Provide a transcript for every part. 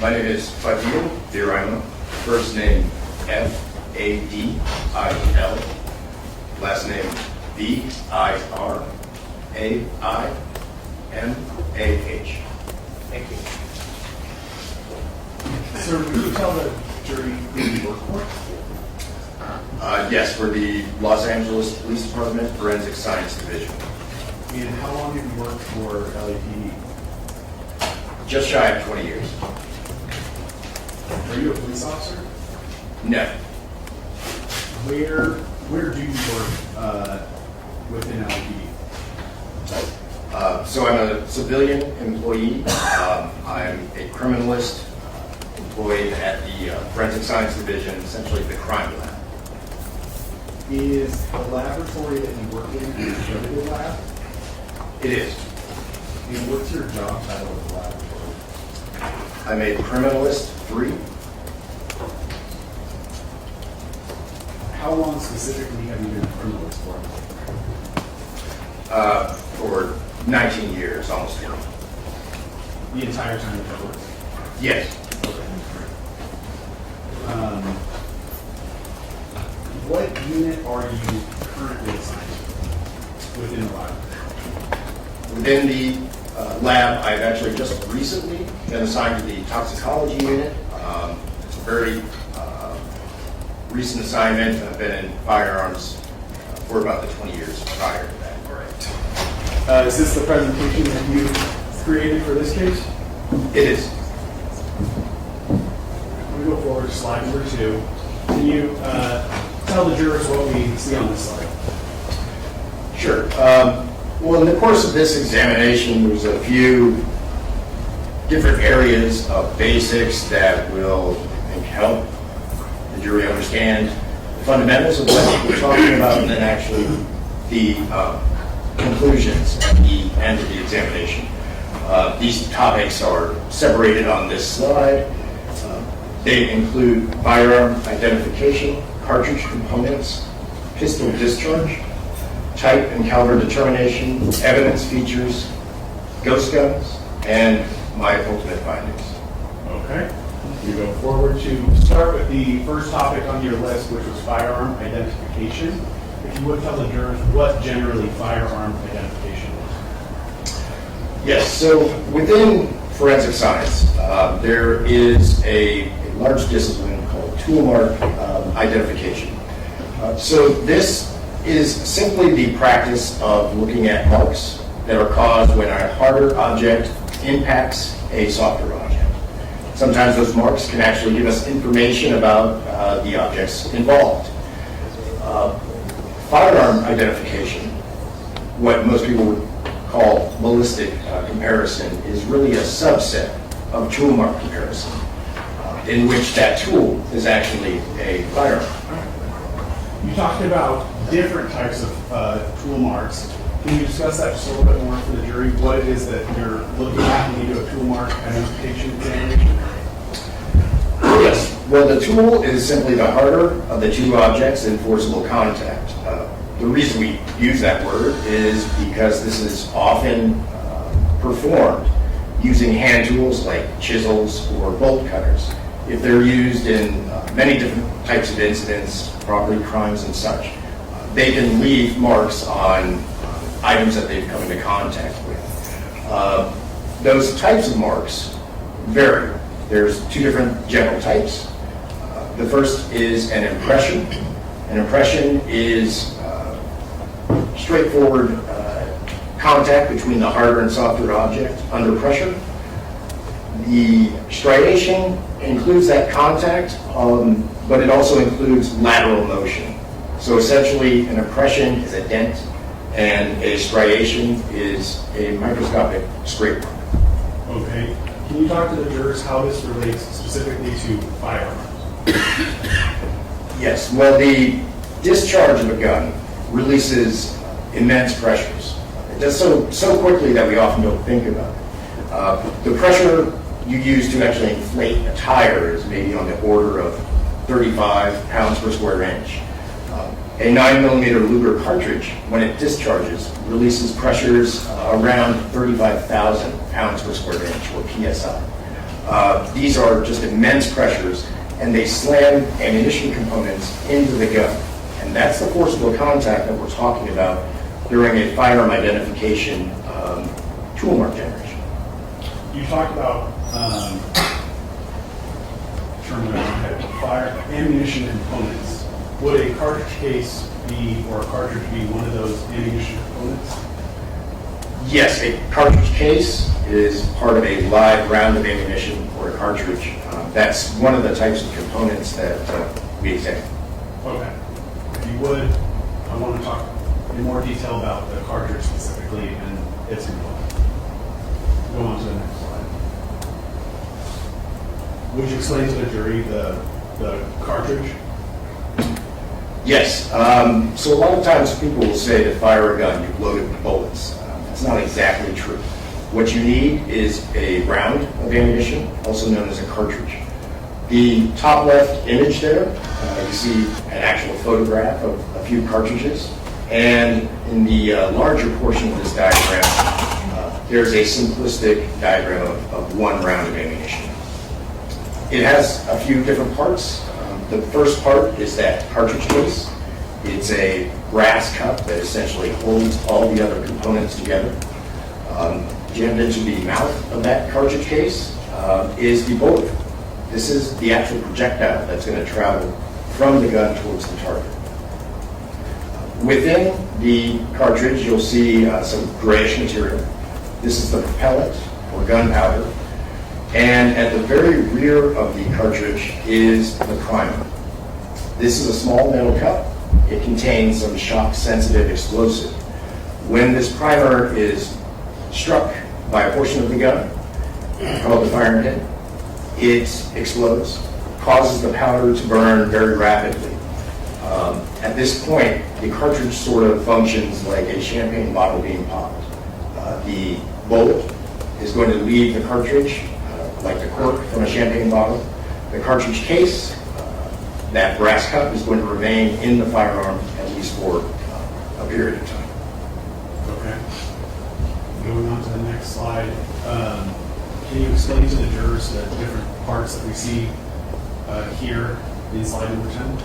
My name is Fadil Birarimah, first name Fadil, last name Birarimah. Thank you. Sir, will you tell the jury who you work for? Yes, for the Los Angeles Police Department Forensic Science Division. And how long have you worked for LAPD? Just shy of 20 years. Are you a police officer? No. Where do you work within LAPD? So I'm a civilian employee. I'm a criminalist employed at the Forensic Science Division, essentially the crime lab. Is the laboratory that you work in an accredited lab? It is. And what's your job title at the laboratory? I'm a criminalist 3. How long specifically have you been a criminalist for? For 19 years, almost 20. The entire time you've ever worked? Yes. Okay. What unit are you currently assigned within the lab? Within the lab, I've actually just recently been assigned to the toxicology unit. It's a very recent assignment. I've been in firearms for about the 20 years prior to that. Is this the presentation that you created for this case? It is. Let me go forward to slide number 2. Can you tell the jurors what we see on this slide? Sure. Well, in the course of this examination, there's a few different areas of basics that will, I think, help the jury understand the fundamentals of what we're talking about, and then actually the conclusions at the end of the examination. These topics are separated on this slide. They include firearm identification, cartridge components, pistol discharge, type and caliber determination, evidence features, ghost guns, and my ultimate findings. Okay. You go forward to start with the first topic on your list, which was firearm identification. If you would tell the jurors what generally firearm identification is. Yes, so within forensic science, there is a large discipline called tool mark identification. So this is simply the practice of looking at marks that are caused when a harder object impacts a softer object. Sometimes those marks can actually give us information about the objects involved. Firearm identification, what most people would call ballistic comparison, is really a subset of tool mark comparison, in which that tool is actually a firearm. You talked about different types of tool marks. Can you discuss that just a little bit more for the jury? What it is that you're looking at when you do a tool mark identification examination? Yes. Well, the tool is simply the harder of the two objects in forcible contact. The reason we use that word is because this is often performed using hand tools like chisels or bolt cutters. If they're used in many different types of incidents, property crimes and such, they can leave marks on items that they've come into contact with. Those types of marks vary. There's 2 different general types. The first is an impression. An impression is straightforward contact between the harder and softer object under pressure. The striation includes that contact, but it also includes lateral motion. So essentially, an impression is a dent, and a striation is a microscopic scrape. Okay. Can you talk to the jurors how this relates specifically to firearms? Yes. Well, the discharge of a gun releases immense pressures. It does so quickly that we often don't think about it. The pressure you use to actually inflate a tire is maybe on the order of 35 pounds per square inch. A 9mm Luger cartridge, when it discharges, releases pressures around 35,000 pounds per square inch, or PSI. These are just immense pressures, and they slam ammunition components into the gun. And that's the forcible contact that we're talking about during a firearm identification tool mark generation. You talked about fire ammunition components. Would a cartridge case be, or a cartridge be, one of those ammunition components? Yes, a cartridge case is part of a live round of ammunition or a cartridge. That's one of the types of components that we examine. Okay. If you would, I want to talk in more detail about the cartridge specifically and its components. Go on to the next slide. Would you explain to the jury the cartridge? Yes. So a lot of times people will say to fire a gun, you've loaded with bullets. That's not exactly true. What you need is a round of ammunition, also known as a cartridge. The top left image there, you see an actual photograph of a few cartridges. And in the larger portion of this diagram, there's a simplistic diagram of one round of ammunition. It has a few different parts. The first part is that cartridge case. It's a brass cup that essentially holds all the other components together. Jammed into the mouth of that cartridge case is the bullet. This is the actual projectile that's going to travel from the gun towards the target. Within the cartridge, you'll see some grayish material. This is the propellant or gunpowder. And at the very rear of the cartridge is the primer. This is a small metal cup. It contains some shock-sensitive explosive. When this primer is struck by a portion of the gun, called the firing pin, it explodes, causes the powder to burn very rapidly. At this point, the cartridge sort of functions like a champagne bottle being popped. The bullet is going to leave the cartridge like the cork from a champagne bottle. The cartridge case, that brass cup, is going to remain in the firearm at least for a period of time. Okay. Going on to the next slide. Can you explain to the jurors the different parts that we see here in slide number 10?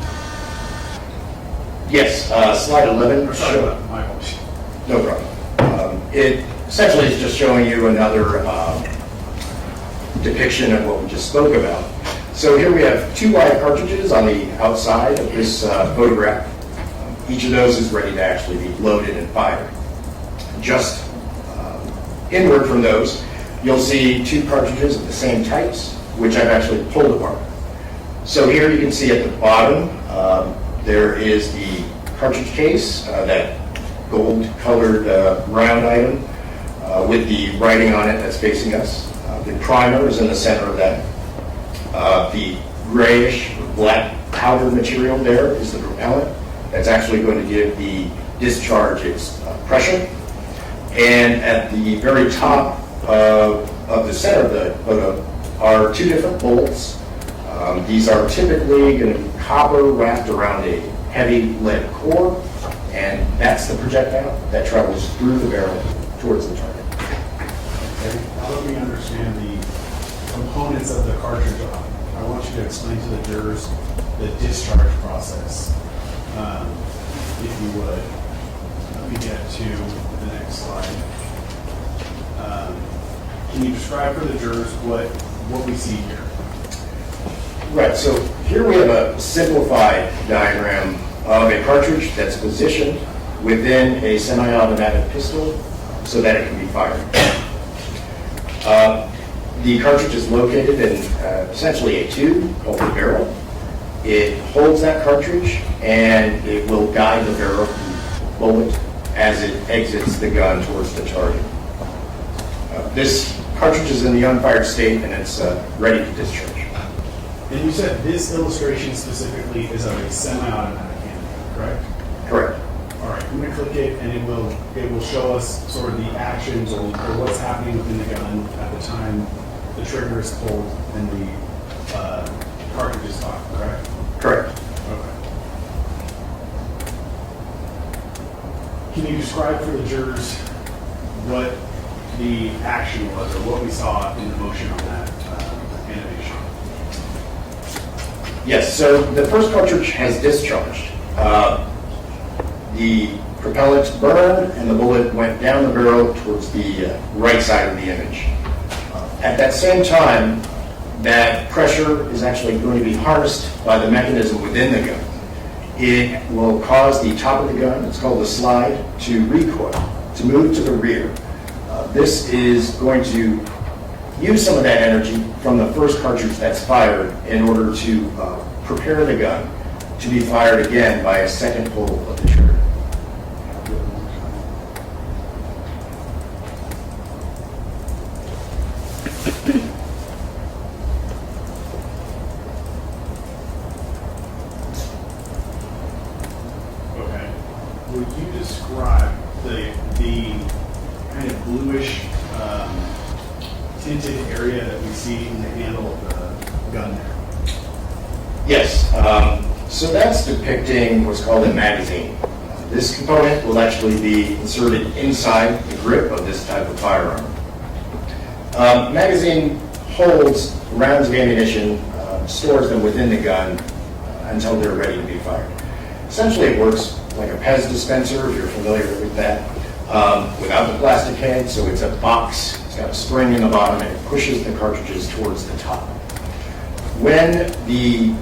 Yes, slide 11. Sorry about my apologies. No problem. It essentially is just showing you another depiction of what we just spoke about. So here we have two live cartridges on the outside of this photograph. Each of those is ready to actually be loaded and fired. Just inward from those, you'll see two cartridges of the same types, which I've actually pulled apart. So here you can see at the bottom, there is the cartridge case, that gold-colored round item with the writing on it that's facing us. The primer is in the center of that. The grayish black powder material there is the propellant that's actually going to give the discharge its pressure. And at the very top of the center of the photo are two different bullets. These are typically going to be copper wrapped around a heavy lead core, and that's the projectile that travels through the barrel towards the target. Okay. Now that we understand the components of the cartridge, I want you to explain to the jurors the discharge process, if you would. Let me get to the next slide. Can you describe for the jurors what we see here? Right, so here we have a simplified diagram of a cartridge that's positioned within a semi-automatic pistol so that it can be fired. The cartridge is located in essentially a tube called the barrel. It holds that cartridge and it will guide the barrel bullet as it exits the gun towards the target. This cartridge is in the unfired state and it's ready to discharge. And you said this illustration specifically is of a semi-automatic cannon, correct? Correct. All right, I'm going to click it, and it will show us sort of the actions or what's happening within the gun at the time the trigger is pulled and the cartridge is locked, correct? Correct. Okay. Can you describe for the jurors what the action was or what we saw in the motion on that Yes, so the first cartridge has discharged. The propellant burned and the bullet went down the barrel towards the right side of the image. At that same time, that pressure is actually going to be harnessed by the mechanism within the gun. It will cause the top of the gun, it's called the slide, to recoil, to move to the rear. This is going to use some of that energy from the first cartridge that's fired in order to prepare the gun to be fired again by a second pull of the trigger. Okay. Would you describe the kind of bluish tinted area that we see in the handle of the gun there? Yes, so that's depicting what's called a magazine. This component will actually be inserted inside the grip of this type of firearm. Magazine holds rounds of ammunition, stores them within the gun until they're ready to be fired. Essentially, it works like a Pez dispenser, if you're familiar with that, without the plastic head. So it's a box, it's got a spring in the bottom, and it pushes the cartridges towards the top. When the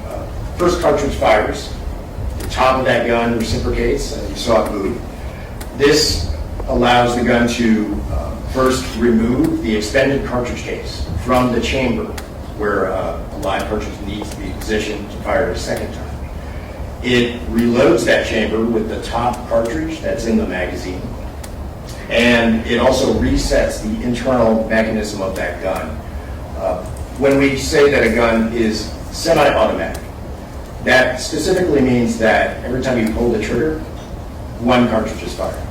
first cartridge fires, the top of that gun reciprocates, and you saw it move. This allows the gun to first remove the expended cartridge case from the chamber where a live cartridge needs to be positioned to fire it a second time. It reloads that chamber with the top cartridge that's in the magazine, and it also resets the internal mechanism of that gun. When we say that a gun is semi-automatic, that specifically means that every time you pull the trigger, one cartridge is fired.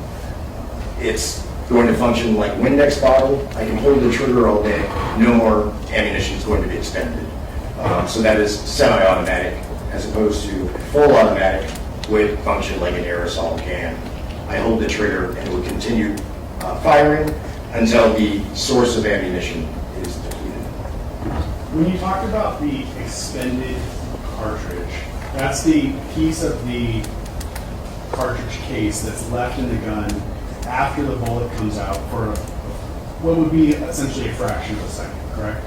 It's going to function like a Windex bottle. I can hold the trigger all day. No more ammunition is going to be expended. So that is semi-automatic, as opposed to full automatic would function like an aerosol can. I hold the trigger and it will continue firing until the source of ammunition is depleted. When you talked about the expended cartridge, that's the piece of the cartridge case that's left in the gun after the bullet comes out for what would be essentially a fraction of a second, correct?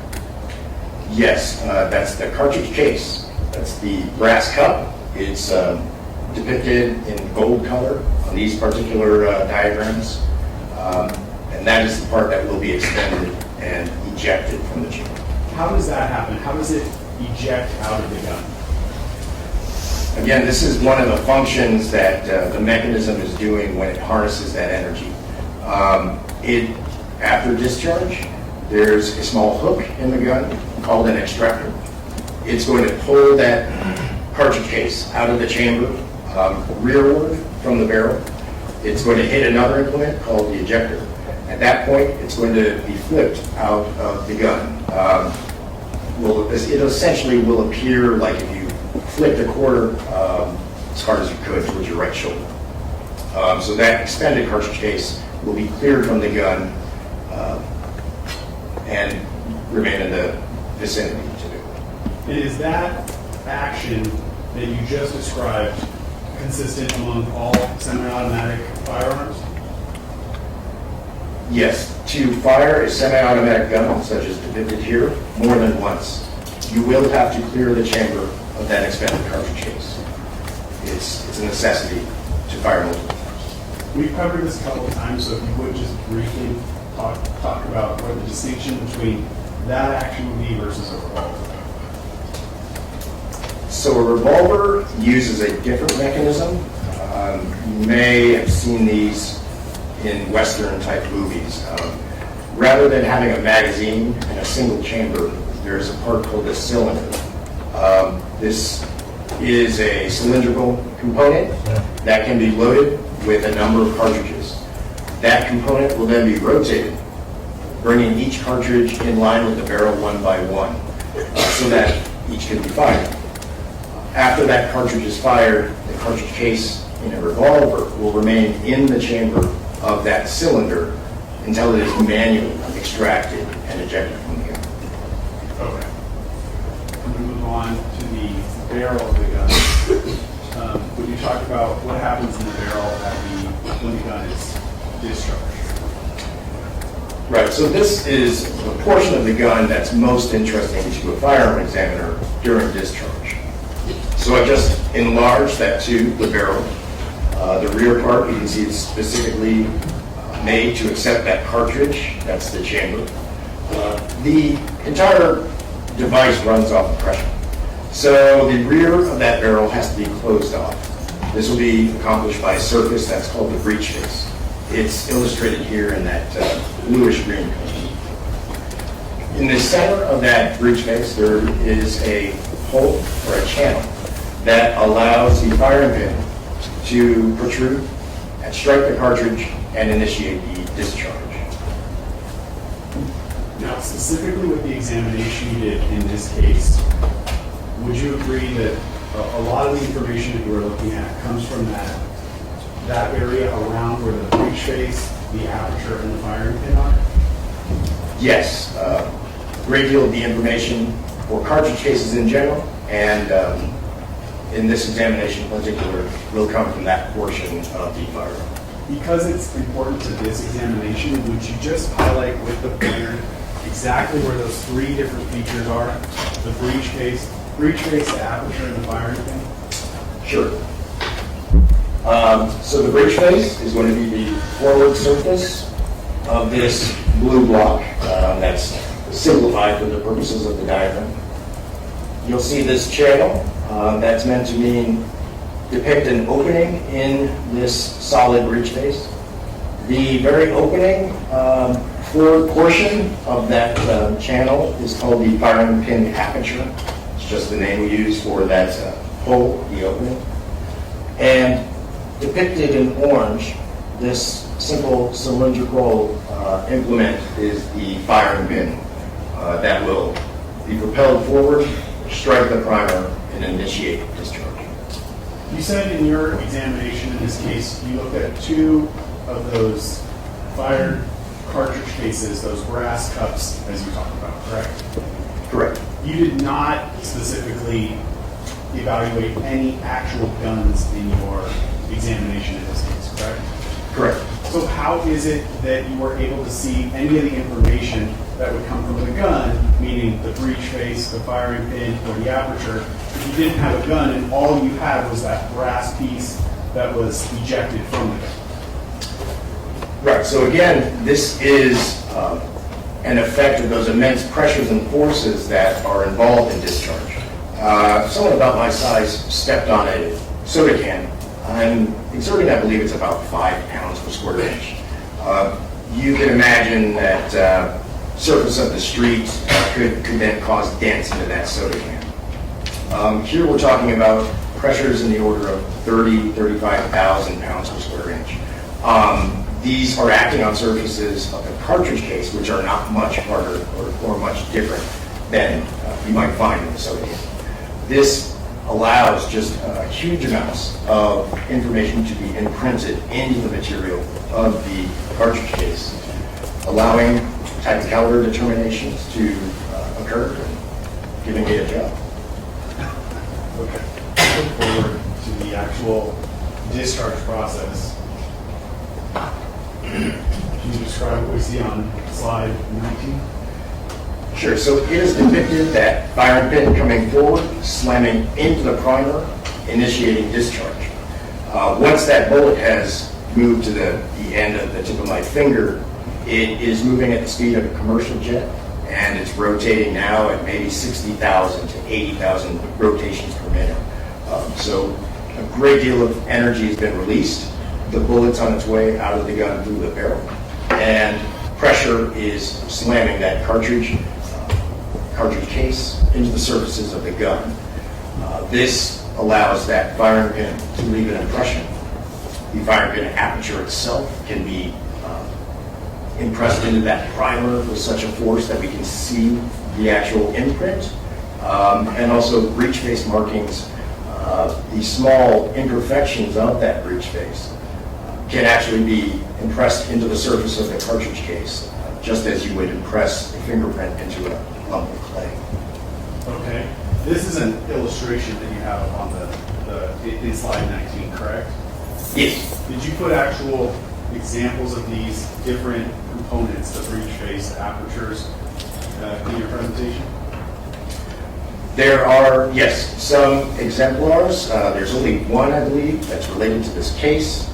Yes, that's the cartridge case. That's the brass cup. It's depicted in gold color on these particular diagrams. And that is the part that will be expended and ejected from the chamber. How does that happen? How does it eject out of the gun? Again, this is one of the functions that the mechanism is doing when it harnesses that energy. After discharge, there's a small hook in the gun called an extractor. It's going to pull that cartridge case out of the chamber, rearward from the barrel. It's going to hit another implement called the ejector. At that point, it's going to be flipped out of the gun. It essentially will appear like if you flipped a quarter as hard as you could towards your right shoulder. So that expended cartridge case will be cleared from the gun and remain in the vicinity to do. And is that action that you just described consistent among all semi-automatic firearms? Yes, to fire a semi-automatic gun, such as depicted here, more than once, you will have to clear the chamber of that expended cartridge case. It's a necessity to fire multiple times. We've covered this a couple of times, so if you would just briefly talk about what the distinction between that action would be versus a revolver. So a revolver uses a different mechanism. You may have seen these in Western type movies. Rather than having a magazine in a single chamber, there's a part called a cylinder. This is a cylindrical component that can be loaded with a number of cartridges. That component will then be rotated, bringing each cartridge in line with the barrel one by one, so that each can be fired. After that cartridge is fired, the cartridge case in a revolver will remain in the chamber of that cylinder until it is manually extracted and ejected from the gun. Okay. I'm going to move on on to the barrel of the gun, would you talk about what happens in the barrel when the gun is discharged? Right, so this is the portion of the gun that's most interesting to a firearm examiner during discharge. So I just enlarged that tube, the barrel. The rear part, you can see it's specifically made to accept that cartridge. That's the chamber. The entire device runs off of pressure. So the rear of that barrel has to be closed off. This will be accomplished by a surface that's called the breech face. It's illustrated here in that bluish green color. In the center of that breech face, there is a hole or a channel that allows the firing pin to protrude and strike the cartridge and initiate the discharge. Now, specifically with the examination you did in this case, would you agree that a lot of the information that you were looking at comes from that area around where the breech face, the aperture, and the firing pin are? Yes, a great deal of the information for cartridge cases in general, and in this examination in particular, will come from that portion of the firearm. Because it's important to this examination, would you just highlight with the pointer exactly where those three different features are? The breech face, the aperture, and the firing pin? Sure. So the breech face is going to be the forward surface of this blue block that's simplified for the purposes of the diagram. You'll see this channel that's meant to depict an opening in this solid breech face. The very opening forward portion of that channel is called the firing pin aperture. It's just the name we use for that hole, the opening. And depicted in orange, this simple cylindrical implement is the firing pin that will be propelled forward, strike the primer, and initiate discharge. You said in your examination in this case, you looked at two of those fired cartridge cases, those brass cups, as you talked about, correct? Correct. You did not specifically evaluate any actual guns in your examination in this case, correct? Correct. So how is it that you were able to see any of the information that would come from the gun, meaning the breech face, the firing pin, or the aperture, if you didn't have a gun and all you had was that brass piece that was ejected from the gun? Right, so again, this is an effect of those immense pressures and forces that are involved in discharge. Someone about my size stepped on a soda can. I'm exerting, I believe it's about 5 pounds per square inch. You can imagine that surface of the street could then cause dents into that soda can. Here we're talking about pressures in the order of 35,000 pounds per square inch. These are acting on surfaces of the cartridge case, which are not much harder or much different than you might find in the soda can. This allows just huge amounts of information to be imprinted into the material of the cartridge case, allowing type caliber determinations to occur and giving me a job. Okay. Look forward to the actual discharge process. Can you describe what we see on slide 19? Sure, so it is depicted that firing pin coming forward, slamming into the primer, initiating discharge. Once that bullet has moved to the end of the tip of my finger, it is moving at the speed of a commercial jet, and it's rotating now at maybe 60,000 to 80,000 rotations per minute. So a great deal of energy has been released. The bullet's on its way out of the gun through the barrel, and pressure is slamming that cartridge case into the surfaces of the gun. This allows that firing pin to leave an impression. The firing pin aperture itself can be impressed into that primer with such a force that we can see the actual imprint, and also breech face markings. The small imperfections of that breech face can actually be impressed into the surface of the cartridge case, just as you would impress a fingerprint into a lump of clay. Okay. This is an illustration that you have up on in slide 19, correct? Yes. Did you put actual examples of these different components, the breech face, the apertures, in your presentation? There are, yes, some exemplars. There's only one, I believe, that's related to this case.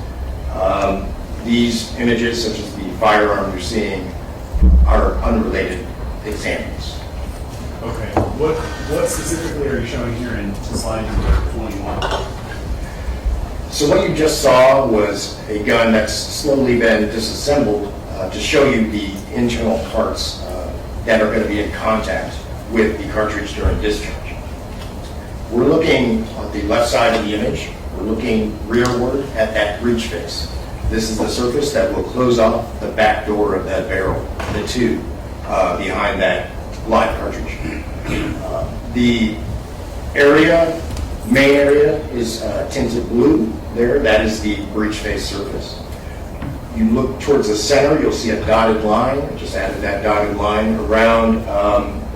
These images, such as the firearm you're seeing, are unrelated examples. Okay. What specifically are you showing here in slide number 21? So what you just saw was a gun that's slowly been disassembled to show you the internal parts that are going to be in contact with the cartridge during discharge. We're looking on the left side of the image. We're looking rearward at that breech face. This is the surface that will close off the back door of that barrel, the tube behind that live cartridge. The main area is tinted blue there. That is the breech face surface. You look towards the center, you'll see a dotted line. I just added that dotted line around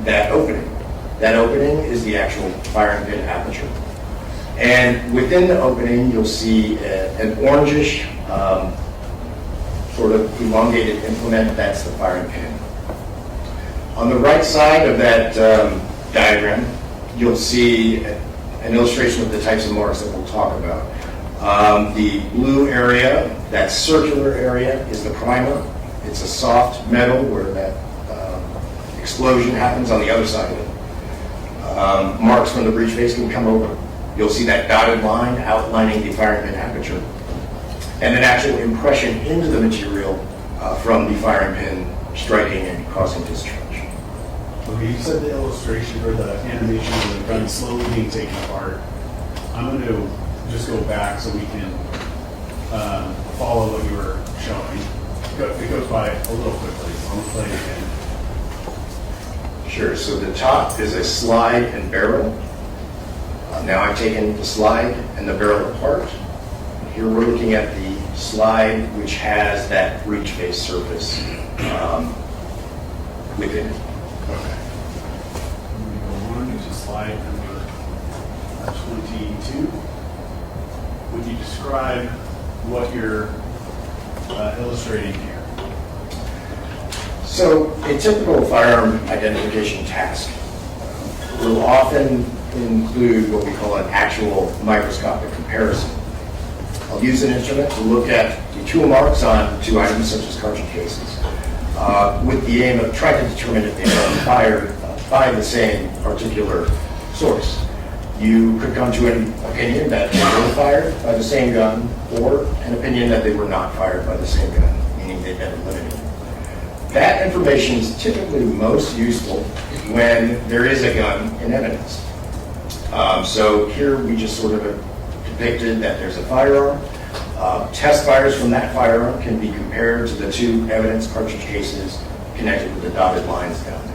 that opening. That opening is the actual firing pin aperture. And within the opening, you'll see an orangish, sort of elongated implement. That's the firing pin. On the right side of that diagram, you'll see an illustration of the types of marks that we'll talk about. The blue area, that circular area, is the primer. It's a soft metal where that explosion happens on the other side of it. Marks from the breech face can come over. You'll see that dotted line outlining the firing pin aperture, and an actual impression into the material from the firing pin striking and causing discharge. Okay, you said the illustration or the animation of the gun slowly being taken apart. I'm going to just go back so we can follow what you were showing. It goes by a little quickly, so I'm going to play it again. Sure, so the top is a slide and barrel. Now I've taken the slide and the barrel apart. Here we're looking at the slide, which has that breech face surface within it. Okay. I'm going to go on to slide number 22. Would you describe what you're illustrating here? So a typical firearm identification task will often include what we call an actual microscopic comparison. I'll use an instrument to look at the tool marks on two items such as cartridge cases with the aim of trying to determine if they are fired by the same particular source. You could come to an opinion that they were fired by the same gun, or an opinion that they were not fired by the same gun, meaning they've been eliminated. That information is typically most useful when there is a gun in evidence. So here we just sort of depicted that there's a firearm. Test fires from that firearm can be compared to the two evidence cartridge cases connected with the dotted lines down there.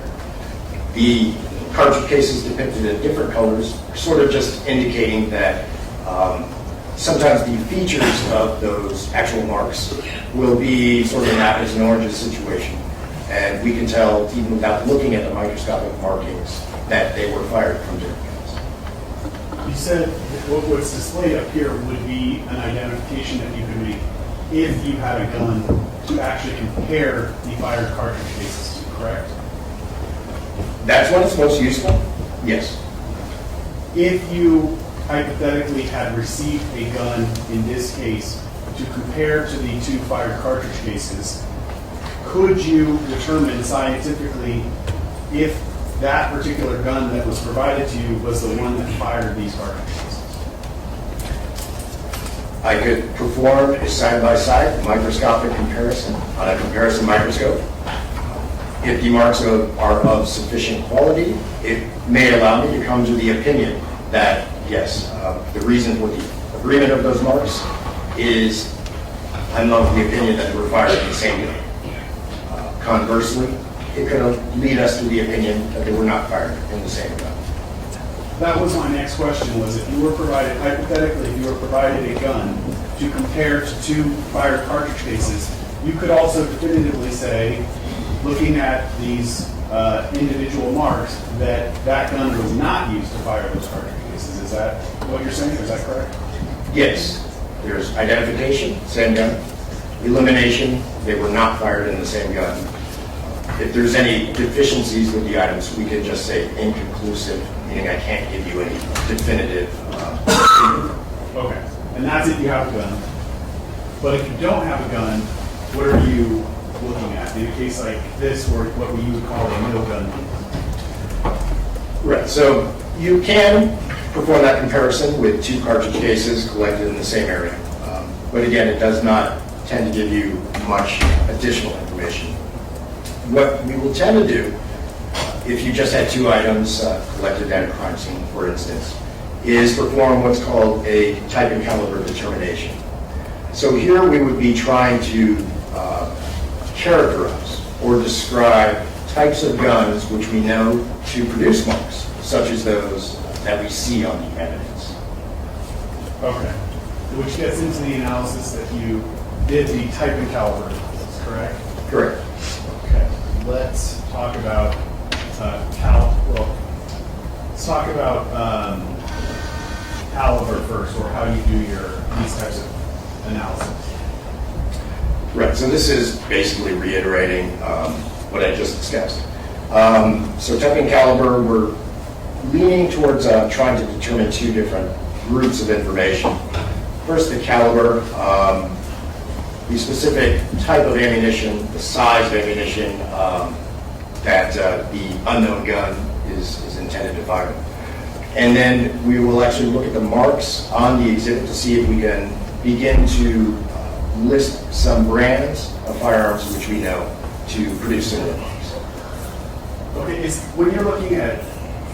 The cartridge cases depicted in different colors are sort of just indicating that sometimes the features of those actual marks will be sort of an apples and oranges situation. And we can tell, even without looking at the microscopic markings, that they were fired from different guns. You said what's displayed up here would be an identification that you could make if you had a gun to actually compare the fired cartridge cases to, correct? That's when it's most useful? Yes. If you hypothetically had received a gun in this case to compare to the two fired cartridge cases, could you determine scientifically if that particular gun that was provided to you was the one that fired these cartridge cases? I could perform a side-by-side microscopic comparison on a comparison microscope. If the marks are of sufficient quality, it may allow me to come to the opinion that, yes, the reason for the agreement of those marks is I'm of the opinion that they were fired in the same gun. Conversely, it could lead us to the opinion that they were not fired in the same gun. That was my next question, was if you were provided, hypothetically, if you were provided a gun to compare to two fired cartridge cases, you could also definitively say, looking at these individual marks that that gun was not used to fire those cartridge cases. Is that what you're saying? Is that correct? Yes, there's identification, same gun. Elimination, they were not fired in the same gun. If there's any deficiencies with the items, we can just say inconclusive, meaning I can't give you any definitive. Okay, and that's if you have a gun. But if you don't have a gun, what are you looking at? In a case like this, or what you would call a no gun. Right, so you can perform that comparison with two cartridge cases collected in the same area. But again, it does not tend to give you much additional information. What we will tend to do, if you just had two items collected at a crime scene, for instance, is perform what's called a type and caliber determination. So here we would be trying to characterize or describe types of guns which we know to produce marks, such as those that we see on the evidence. Okay. Which gets into the analysis that you did the type and caliber, correct? Correct. Okay. Let's talk about caliber first, or how you do these types of analysis. Right, so this is basically reiterating what I just discussed. So type and caliber, we're leaning towards trying to determine two different groups of information. First, the caliber, the specific type of ammunition, the size of ammunition that the unknown gun is intended to fire. And then we will actually look at the marks on the exhibit to see if we can begin to list some brands of firearms which we know to produce similar marks. Okay, when you're looking at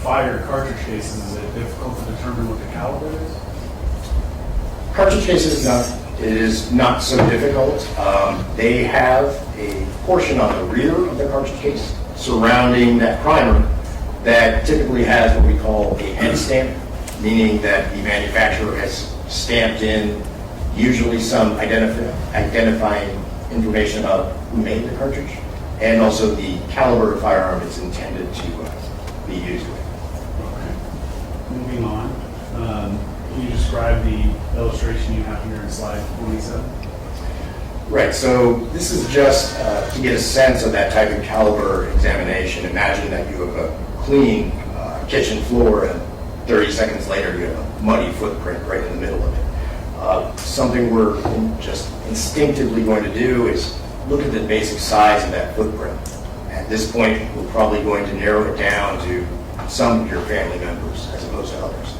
fired cartridge cases, is it difficult to determine what the caliber is? Cartridge cases, it is not so difficult. They have a portion on the rear of the cartridge case surrounding that primer that typically has what we call a head stamp, meaning that the manufacturer has stamped in usually some identifying information about who made the cartridge, and also the caliber of firearm it's intended to be used with. Okay. Moving on, can you describe the illustration you have here in slide 27? Right, so this is just to get a sense of that type of caliber examination. Imagine that you have a clean kitchen floor and 30 seconds later you have a muddy footprint right in the middle of it. Something we're just instinctively going to do is look at the basic size of that footprint. At this point, we're probably going to narrow it down to some of your family members as opposed to others.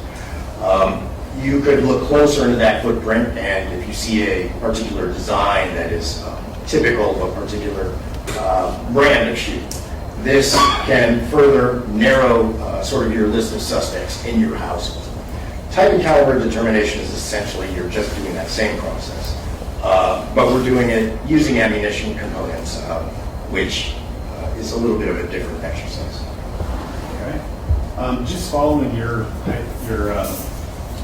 You could look closer into that footprint, and if you see a particular design that is typical of a particular brand of shoe, this can further narrow sort of your list of suspects in your household. Type and caliber determination is essentially you're just doing that same process, but we're doing it using ammunition components, which is a little bit of a different exercise. Okay. Just following your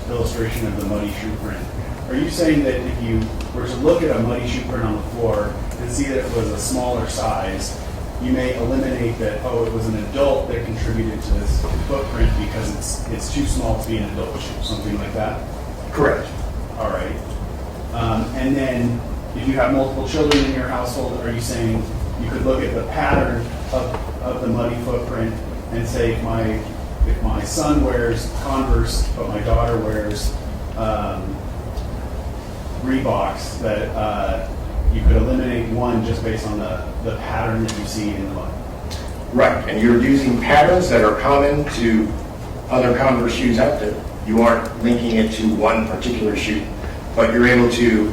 illustration of the muddy shoe print, are you saying that if you were to look at a muddy shoe print on the floor and see that it was a smaller size, you may eliminate that, oh, it was an adult that contributed to this footprint because it's too small to be an adult shoe, something like that? Correct. All right. And then if you have multiple children in your household, are you saying you could look at the pattern of the muddy footprint and say if my son wears Converse but my daughter wears Reeboks, that you could eliminate one just based on the pattern that you see in the mud? Right, and you're using patterns that are common to other Converse shoes out there. You aren't linking it to one particular shoe, but you're able to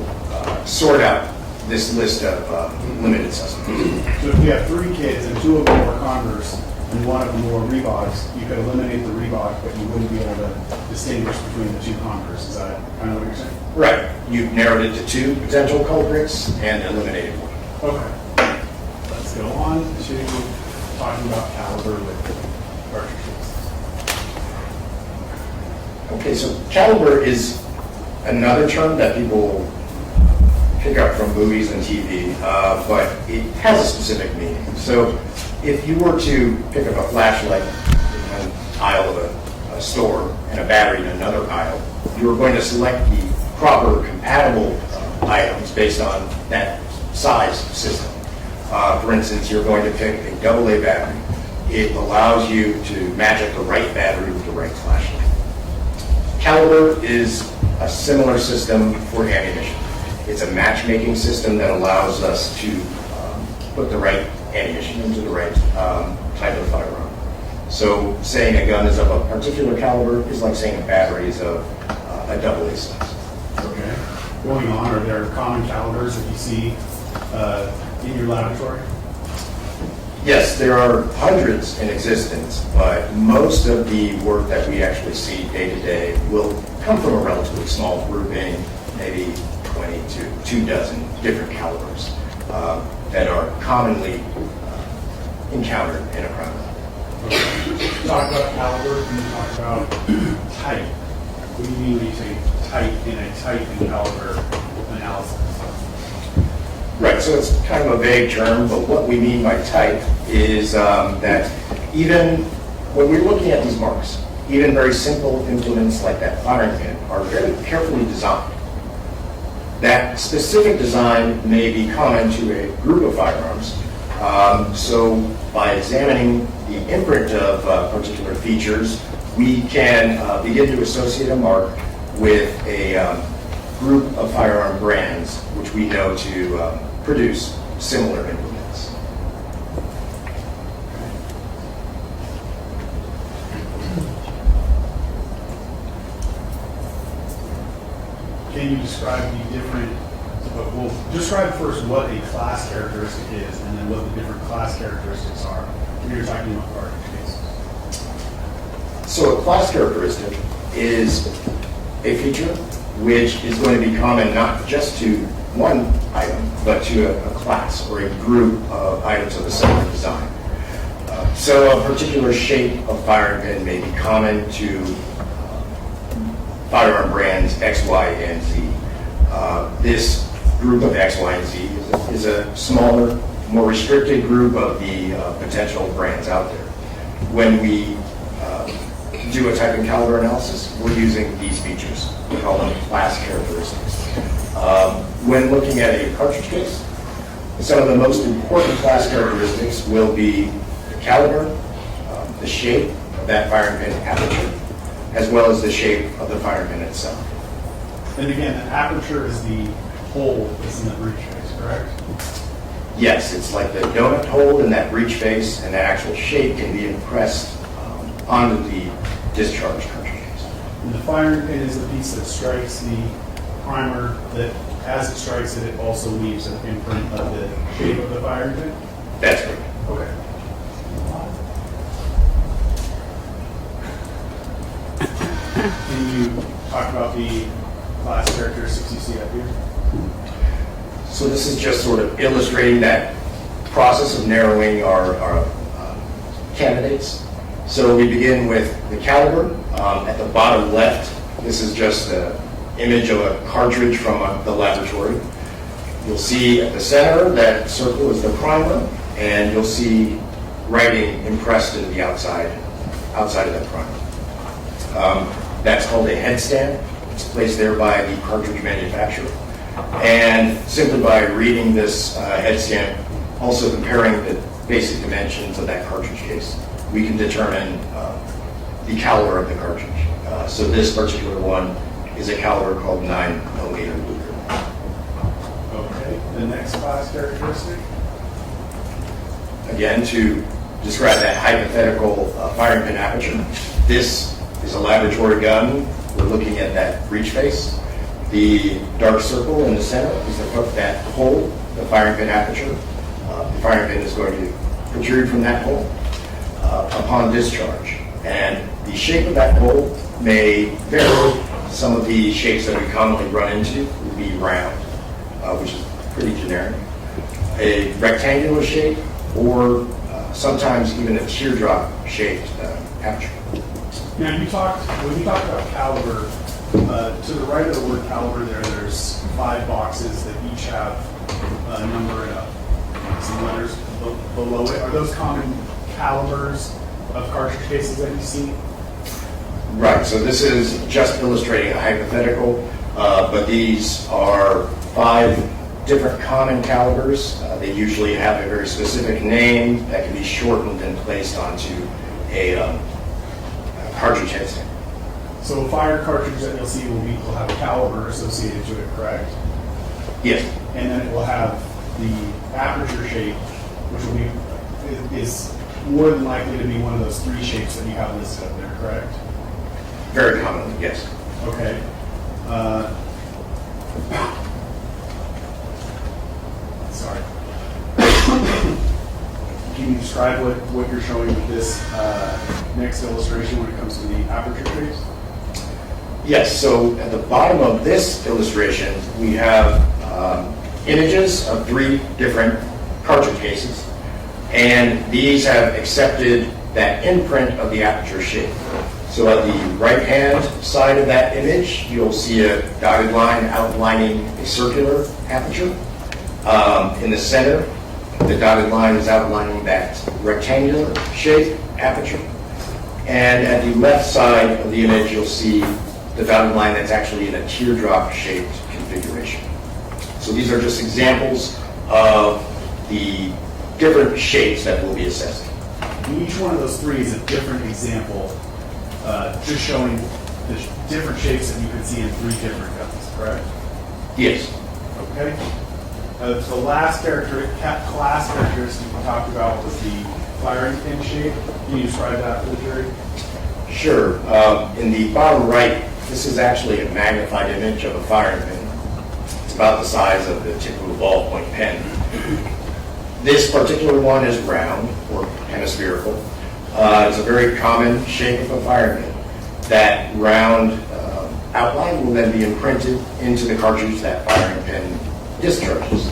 sort out this list of limited suspects. So if you have 3 kids and 2 of them were Converse and 1 of them were Reeboks, you could eliminate the Reebok, but you wouldn't be able to distinguish between the 2 Converse. Is that kind of what you're saying? Right, you've narrowed it to 2 potential culprits and eliminated 1. Okay. Let's go on to talking about caliber with cartridges. Okay, so caliber is another term that people pick up from movies and TV, but it has a specific meaning. So if you were to pick up a flashlight in one aisle of a store and a battery in another aisle, you are going to select the proper compatible items based on that size system. For instance, you're going to pick a AA battery. It allows you to match up the right battery with the right flashlight. Caliber is a similar system for ammunition. It's a matchmaking system that allows us to put the right ammunition into the right type of firearm. So saying a gun is of a particular caliber is like saying a battery is of a AA size. Okay. Going on, are there common calibers that you see in your laboratory? Yes, there are hundreds in existence, but most of the work that we actually see day to day will come from a relatively small grouping, maybe 20 to 24 different calibers that are commonly encountered in a crime lab. Okay. Talk about caliber, can you talk about type? What do you mean when you say type in a type and caliber analysis? Right, so it's kind of a vague term, but what we mean by type is that even when we're looking at these marks, even very simple implements like that firing pin are very carefully designed. That specific design may be common to a group of firearms, so by examining the imprint of particular features, we can begin to associate a mark with a group of firearm brands which we know to produce similar implements. Can you describe the different, well, describe first what a class characteristic is and then what the different class characteristics are when you're talking about cartridge cases. So a class characteristic is a feature which is going to be common not just to one item, but to a class or a group of items of a similar design. So a particular shape of firing pin may be common to firearm brands X, Y, and Z. This group of X, Y, and Z is a smaller, more restricted group of the potential brands out there. When we do a type and caliber analysis, we're using these features. We call them class characteristics. When looking at a cartridge case, some of the most important class characteristics will be the caliber, the shape of that firing pin aperture, as well as the shape of the firing pin itself. And again, the aperture is the hole that's in the breech face, correct? Yes, it's like the donut hole in that breech face, and that actual shape can be impressed onto the discharge cartridge case. And the firing pin is the piece that strikes the primer that, as it strikes it, it also leaves an imprint of the shape of the firing pin? That's correct. Okay. Can you talk about the class characteristics you see up here? So this is just sort of illustrating that process of narrowing our candidates. So we begin with the caliber. At the bottom left, this is just an image of a cartridge from the laboratory. You'll see at the center that circle is the primer, and you'll see writing impressed into the outside of that primer. That's called a headstand. It's placed there by the cartridge manufacturer. And simply by reading this headstand, also comparing the basic dimensions of that cartridge case, we can determine the caliber of the cartridge. So this particular one is a caliber called 9mm Luger. Okay. The next class characteristic? Again, to describe that hypothetical firing pin aperture, this is a laboratory gun. We're looking at that breech face. The dark circle in the center is that hole, the firing pin aperture. The firing pin is going to protrude from that hole upon discharge. And the shape of that hole may vary. Some of the shapes that we commonly run into will be round, which is pretty generic. A rectangular shape, or sometimes even a teardrop shaped aperture. Now, when you talk about caliber, to the right of the word caliber there's 5 boxes that each have a number and some letters. below it, are those common calibers of cartridge cases that you see? Right, so this is just illustrating a hypothetical, but these are 5 different common calibers. They usually have a very specific name that can be shortened and placed onto a cartridge headset. So a fire cartridge that you'll see will have a caliber associated to it, correct? Yes, And then it will have the aperture shape, which will be is more than likely to be one of those 3 shapes that you have listed up there, correct? very commonly, yes. Okay. Sorry. Can you describe what you're showing with this next illustration when it comes to the aperture shapes? Yes, so at the bottom of this illustration, we have images of 3 different cartridge cases, and these have accepted that imprint of the aperture shape. So at the right-hand side of that image, you'll see a dotted line outlining a circular aperture. In the center, the dotted line is outlining that rectangular shape aperture. And at the left side of the image, you'll see the dotted line that's actually in a teardrop-shaped configuration. So these are just examples of the different shapes that will be assessed. And each one of those 3 is a different example, just showing the different shapes that you can see in 3 different guns, correct? Yes. Okay. The last class characteristic we talked about was the firing pin shape. Can you describe that for the jury? Sure. In the bottom right, this is actually a magnified image of a firing pin. It's about the size of the tip of a ballpoint pen. This particular one is round or hemispherical. It's a very common shape of a firing pin. That round outline will then be imprinted into the cartridge that firing pin discharges.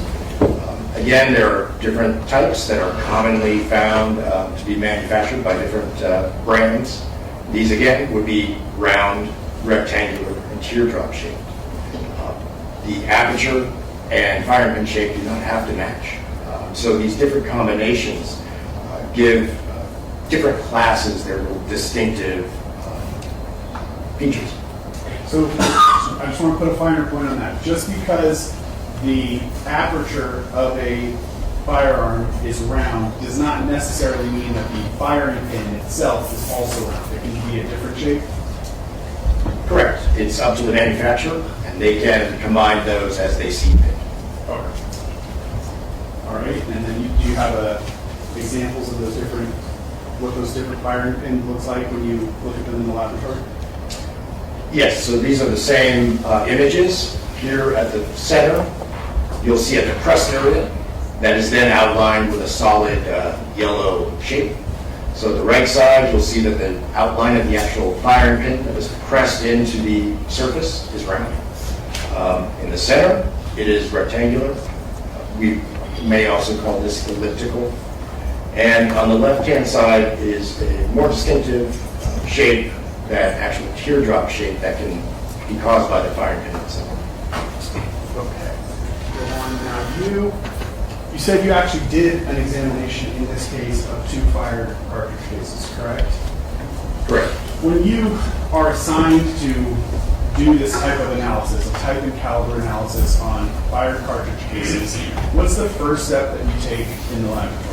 Again, there are different types that are commonly found to be manufactured by different brands. These again would be round, rectangular, and teardrop shaped. The aperture and firing pin shape do not have to match. So these different combinations give different classes their little distinctive features. So I just want to put a finer point on that. Just because the aperture of a firearm is round does not necessarily mean that the firing pin itself is also round. It can be a different shape. Correct. It's up to the manufacturer, and they can combine those as they see fit. Okay. All right. And then do you have examples of what those different firing pins looks like when you look at them in the laboratory? Yes. So these are the same images. Here at the center, you'll see a depressed area that is then outlined with a solid yellow shape. So the right side, you'll see that the outline of the actual firing pin that is pressed into the surface is round. In the center, it is rectangular. We may also call this elliptical. And on the left-hand side is a more distinctive shape, that actual teardrop shape that can be caused by the firing pin itself. Okay. Go on now. You said you actually did an examination in this case of 2 fired cartridge cases, correct? Correct. When you are assigned to do this type of analysis, a type and caliber analysis on fired cartridge cases, what's the first step that you take in the laboratory?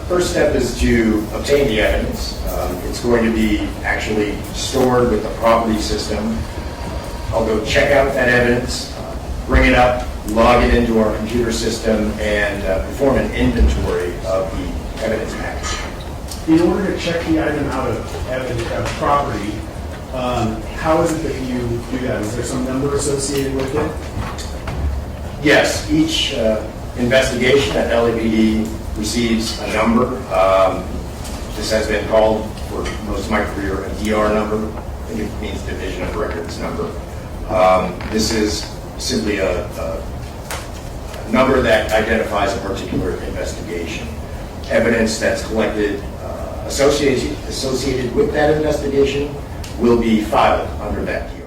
First step is to obtain the evidence. It's going to be actually stored with the property system. I'll go check out that evidence, bring it up, log it into our computer system, and perform an inventory of the evidence package. In order to check the item out of property, how is it that you do that? Is there some number associated with it? Yes, each investigation at LAPD receives a number. This has been called, for most of my career, a DR number. I think it means Division of Records number. This is simply a number that identifies a particular investigation. Evidence that's collected associated with that investigation will be filed under that DR.